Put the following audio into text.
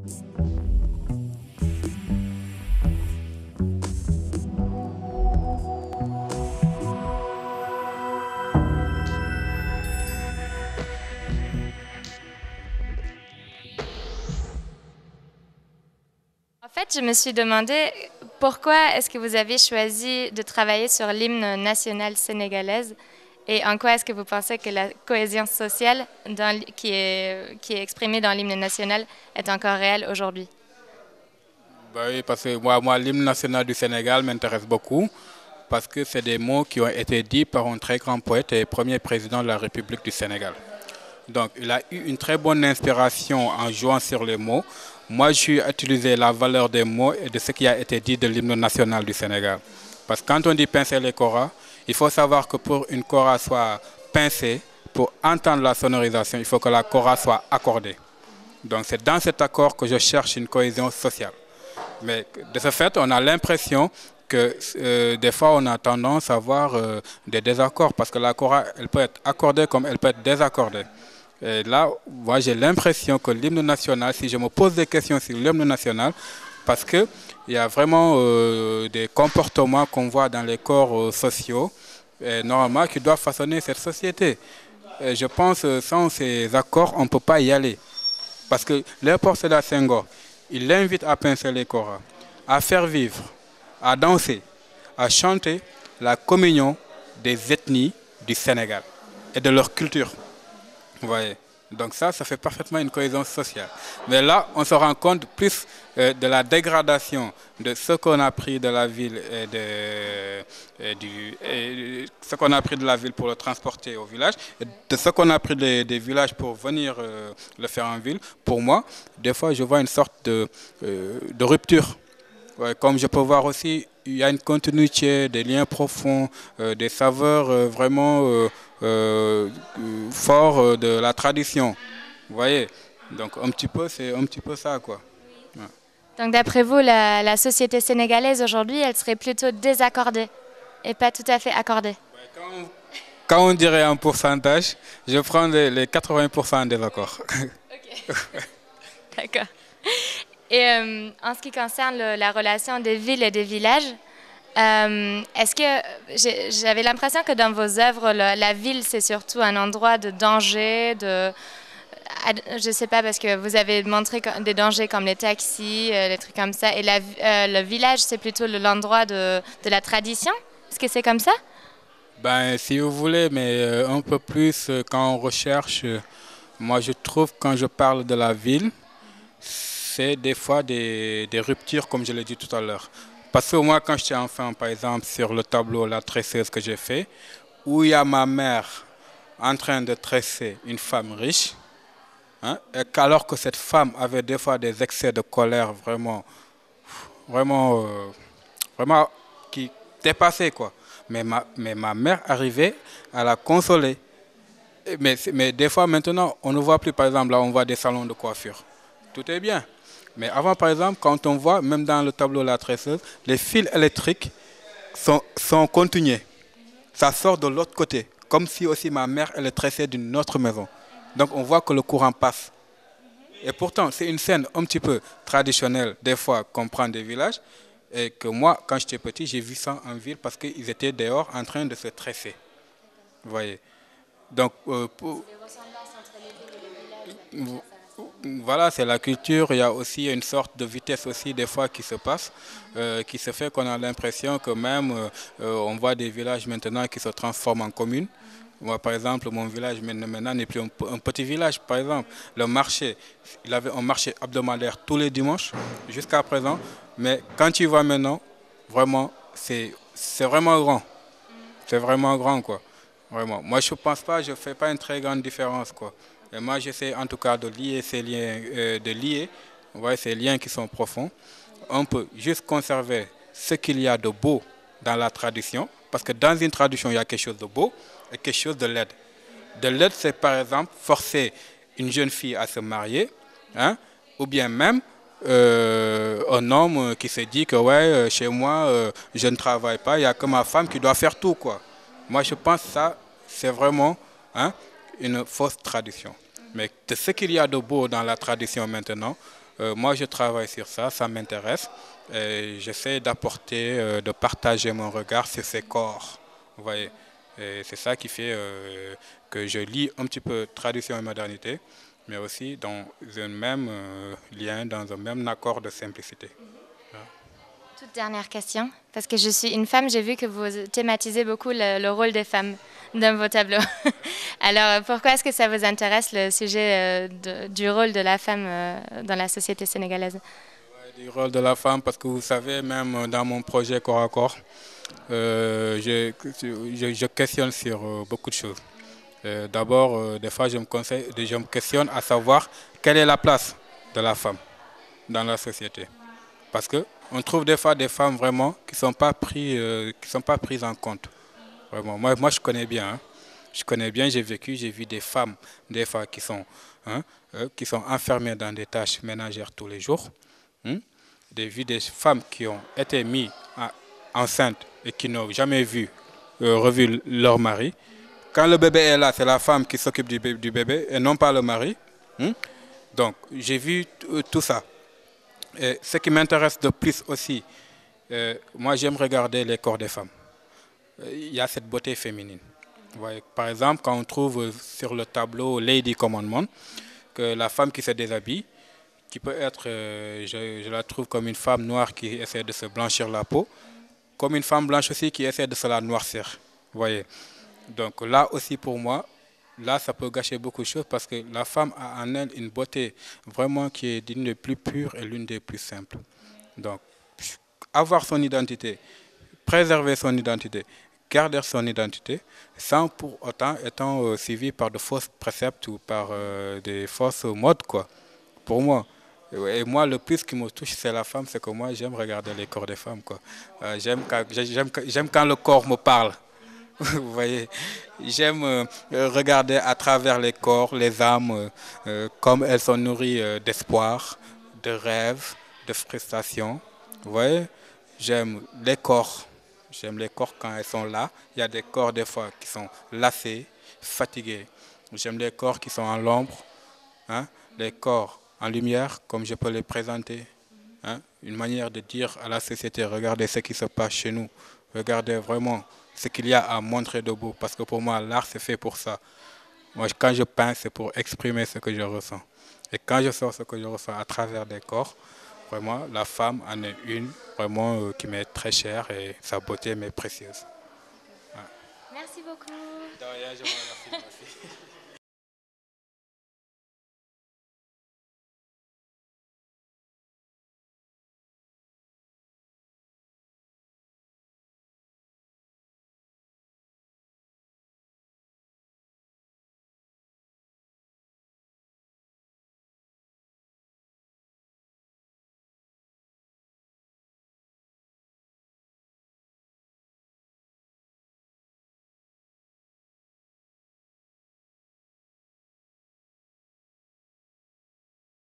En fait, je me suis demandé pourquoi est-ce que vous avez choisi de travailler sur l'hymne national sénégalaise et en quoi est-ce que vous pensez que la cohésion sociale qui est exprimée dans l'hymne national est encore réelle aujourd'hui? Bah oui, parce que moi l'hymne national du Sénégal m'intéresse beaucoup parce que c'est des mots qui ont été dits par un très grand poète et premier président de la République du Sénégal. Donc, il a eu une très bonne inspiration en jouant sur les mots. Moi, j'ai utilisé la valeur des mots et de ce qui a été dit de l'hymne national du Sénégal. Parce que quand on dit pincer les koras, il faut savoir que pour une kora soit pincée, pour entendre la sonorisation, il faut que la kora soit accordée. Donc, c'est dans cet accord que je cherche une cohésion sociale. Mais de ce fait, on a l'impression que des fois, on a tendance à avoir des désaccords parce que la kora, elle peut être accordée comme elle peut être désaccordée. Et là, moi, j'ai l'impression que l'hymne national, si je me pose des questions sur l'hymne national, parce qu'il y a vraiment des comportements qu'on voit dans les corps sociaux, et normalement, qui doivent façonner cette société. Et je pense que sans ces accords, on ne peut pas y aller. Parce que Léopold Sédar Senghor, il l'invite à pincer les koras, à faire vivre, à danser, à chanter la communion des ethnies du Sénégal et de leur culture. Vous voyez. Donc ça fait parfaitement une cohésion sociale. Mais là, on se rend compte plus de la dégradation de ce qu'on a pris de la ville ce qu'on a pris de la ville pour le transporter au village, et de ce qu'on a pris des villages pour venir le faire en ville. Pour moi, des fois, je vois une sorte de rupture. Ouais, comme je peux voir aussi, il y a une continuité, des liens profonds, des saveurs vraiment forts de la tradition. Vous voyez? Donc un petit peu, c'est un petit peu ça, quoi. Ouais. Donc d'après vous, la société sénégalaise aujourd'hui, elle serait plutôt désaccordée et pas tout à fait accordée? Quand on dirait un pourcentage, je prends les 80% des accords. Ok. D'accord. Et en ce qui concerne la relation des villes et des villages, est-ce que j'avais l'impression que dans vos œuvres, la ville, c'est surtout un endroit de danger, je ne sais pas, parce que vous avez montré des dangers comme les taxis, les trucs comme ça, et le village, c'est plutôt l'endroit de la tradition? Est-ce que c'est comme ça? Ben, si vous voulez, mais un peu plus quand on recherche, moi je trouve quand je parle de la ville, c'est des fois des ruptures, comme je l'ai dit tout à l'heure. Parce que moi, quand j'étais enfant, par exemple, sur le tableau La Tresseuse que j'ai fait, où il y a ma mère en train de tresser une femme riche, hein, et qu'alors que cette femme avait des fois des excès de colère vraiment, vraiment qui dépassaient, quoi. Mais ma mère arrivait à la consoler. Mais des fois, maintenant, on ne voit plus, par exemple, là, on voit des salons de coiffure. Tout est bien. Mais avant, par exemple, quand on voit, même dans le tableau La Tresseuse, les fils électriques sont continués. Ça sort de l'autre côté. Comme si aussi ma mère, elle est tressée d'une autre maison. Donc on voit que le courant passe. Et pourtant, c'est une scène un petit peu traditionnelle, des fois, qu'on prend des villages. Et que moi, quand j'étais petit, j'ai vu ça en ville parce qu'ils étaient dehors en train de se tresser. Vous voyez. Donc, voilà, c'est la culture. Il y a aussi une sorte de vitesse aussi des fois qui se passe, qui se fait qu'on a l'impression que même on voit des villages maintenant qui se transforment en communes. Moi, par exemple, mon village maintenant n'est plus un petit village. Par exemple, le marché, il avait un marché hebdomadaire tous les dimanches jusqu'à présent. Mais quand tu vois maintenant, vraiment, c'est vraiment grand. C'est vraiment grand, quoi. Vraiment. Moi, je ne pense pas, je ne fais pas une très grande différence, quoi. Et moi, j'essaie en tout cas de lier ces liens, vous voyez, ces liens qui sont profonds. On peut juste conserver ce qu'il y a de beau dans la tradition, parce que dans une tradition, il y a quelque chose de beau et quelque chose de laid. De laid, c'est par exemple forcer une jeune fille à se marier, hein, ou bien même un homme qui se dit que ouais, chez moi, je ne travaille pas, il n'y a que ma femme qui doit faire tout, quoi. Moi, je pense que ça, c'est vraiment, hein, une fausse tradition. Mais de ce qu'il y a de beau dans la tradition maintenant, Moi, je travaille sur ça, ça m'intéresse. Et j'essaie d'apporter, de partager mon regard sur ces corps. Vous voyez, et c'est ça qui fait que je lis un petit peu tradition et modernité, mais aussi dans un même lien, dans un même accord de simplicité. Toute dernière question, parce que je suis une femme, j'ai vu que vous thématisez beaucoup le rôle des femmes dans vos tableaux. Alors, pourquoi est-ce que ça vous intéresse le sujet du rôle de la femme dans la société sénégalaise? Ouais, du rôle de la femme, parce que vous savez, même dans mon projet Corps à Corps, je questionne sur beaucoup de choses. D'abord, des fois, je me questionne à savoir quelle est la place de la femme dans la société. Parce que on trouve des fois des femmes vraiment qui sont pas prises en compte. Vraiment. Moi, je connais bien. Hein. Je connais bien, j'ai vécu, j'ai vu des femmes, des fois, hein, qui sont enfermées dans des tâches ménagères tous les jours. Hein. J'ai vu des femmes qui ont été mises enceintes et qui n'ont jamais revu leur mari. Quand le bébé est là, c'est la femme qui s'occupe du bébé et non pas le mari. Hein. Donc, j'ai vu tout ça. Et ce qui m'intéresse de plus aussi, moi j'aime regarder les corps des femmes. Il y a cette beauté féminine. Vous voyez, par exemple, quand on trouve sur le tableau Lady Commandement, que la femme qui se déshabille, qui peut être, je la trouve comme une femme noire qui essaie de se blanchir la peau, comme une femme blanche aussi qui essaie de se la noircir. Vous voyez. Donc là aussi pour moi, là ça peut gâcher beaucoup de choses parce que la femme a en elle une beauté vraiment qui est l'une des plus pures et l'une des plus simples. Donc avoir son identité, préserver son identité, garder son identité, sans pour autant être suivi par de fausses préceptes ou par des fausses modes, quoi. Pour moi. Et moi, le plus qui me touche, c'est la femme, c'est que moi, j'aime regarder les corps des femmes, quoi. J'aime quand le corps me parle. Vous voyez, j'aime regarder à travers les corps, les âmes, comme elles sont nourries d'espoir, de rêves, de frustration. Vous voyez, j'aime les corps. J'aime les corps quand elles sont là. Il y a des corps des fois qui sont lassés, fatigués. J'aime les corps qui sont en l'ombre, hein, les corps en lumière, comme je peux les présenter. Hein, une manière de dire à la société, regardez ce qui se passe chez nous. Regardez vraiment ce qu'il y a à montrer de beau. Parce que pour moi, l'art, c'est fait pour ça. Moi, quand je peins, c'est pour exprimer ce que je ressens. Et quand je sors ce que je ressens à travers des corps, vraiment, la femme en est une, vraiment, qui m'est très chère et sa beauté m'est précieuse. Merci beaucoup. De rien, je vous remercie. Merci.